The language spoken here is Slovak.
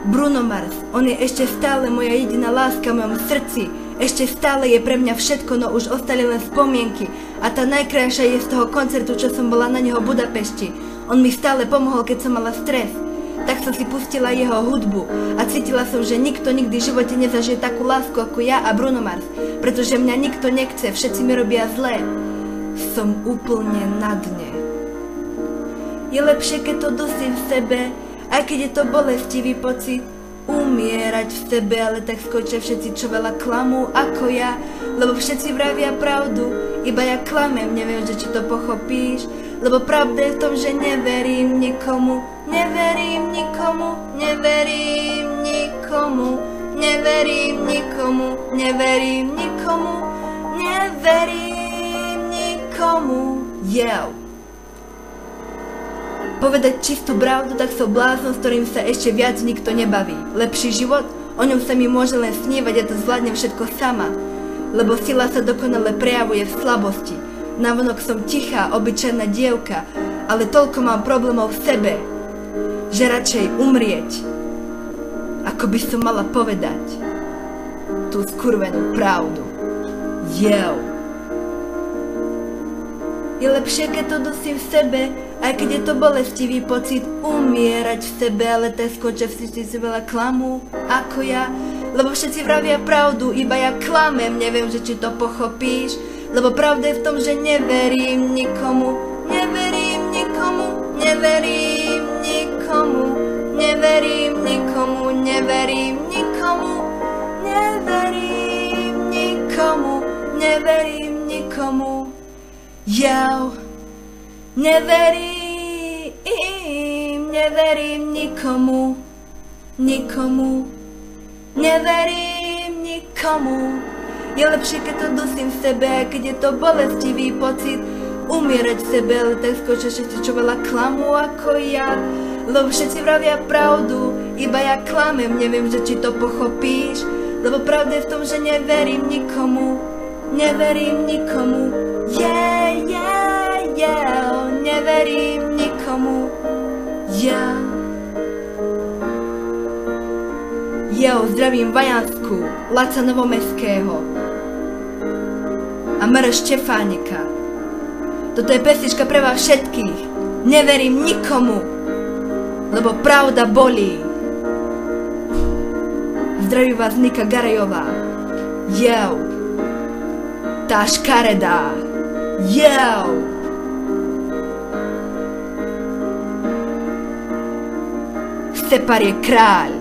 Bruno Mars, on je ešte stále moja jediná láska v mojom srdci. Ešte stále je pre mňa všetko, no už ostali len spomienky. A tá najkrajšia je z toho koncertu, čo som bola na neho v Budapešti. On mi stále pomohol, keď som mala stres. Tak som si pustila jeho hudbu a cítila som, že nikto nikdy v živote nezažije takú lásku ako ja a Bruno Mars. Pretože mňa nikto nechce, všetci mi robia zlé. Som úplne na dne. Je lepšie, keď to dusím v sebe, aj keď je to bolestivý pocit. Umierať v sebe, ale tak skočia všetci, čo veľa klamú ako ja. Lebo všetci vravia pravdu, iba ja klamem, neviem, že či to pochopíš. Lebo pravda je v tom, že neverím nikomu. Neverím nikomu, neverím nikomu. Neverím nikomu, neverím nikomu. Neverím nikomu. Yeah. Povedať čistú pravdu, tak som blázon, s ktorým sa ešte viac nikto nebaví. Lepší život? O ňom sa mi môže len snívať, ja to zvládnem všetko sama. Lebo sila sa dokonale prejavuje v slabosti. Navonok som tichá, obyčajná dievka, ale toľko mám problémov v sebe, že radšej umrieť, ako by som mala povedať tú skurvenú pravdu. Jev. Je lepšie, keď to dusím v sebe, aj keď je to bolestivý pocit. Umierať v sebe, ale tak skočia všetci si veľa klamú ako ja. Lebo všetci vravia pravdu, iba ja klamem, neviem, že či to pochopíš. Lebo pravda je v tom, že neverím nikomu. Neverím nikomu, neverím nikomu. Neverím nikomu, neverím nikomu. Neverím nikomu, neverím nikomu. Ja neverím, neverím nikomu, nikomu, neverím nikomu. Je lepšie, keď to dusím v sebe, aj keď je to bolestivý pocit. Umierať v sebe, ale tak skočia všetci, čo veľa klamú ako ja. Lebo všetci vravia pravdu, iba ja klamem, neviem, že či to pochopíš. Lebo pravda je v tom, že neverím nikomu, neverím nikomu. Neverím nikomu. Zdravím Vajansku, Laca Novomestského a Mr. Štefánika. Toto je pesnička pre vás všetkých. Neverím nikomu, lebo pravda bolí. Zdraví vás Nika Garejová. Tá škaredá. Stepar je kráľ.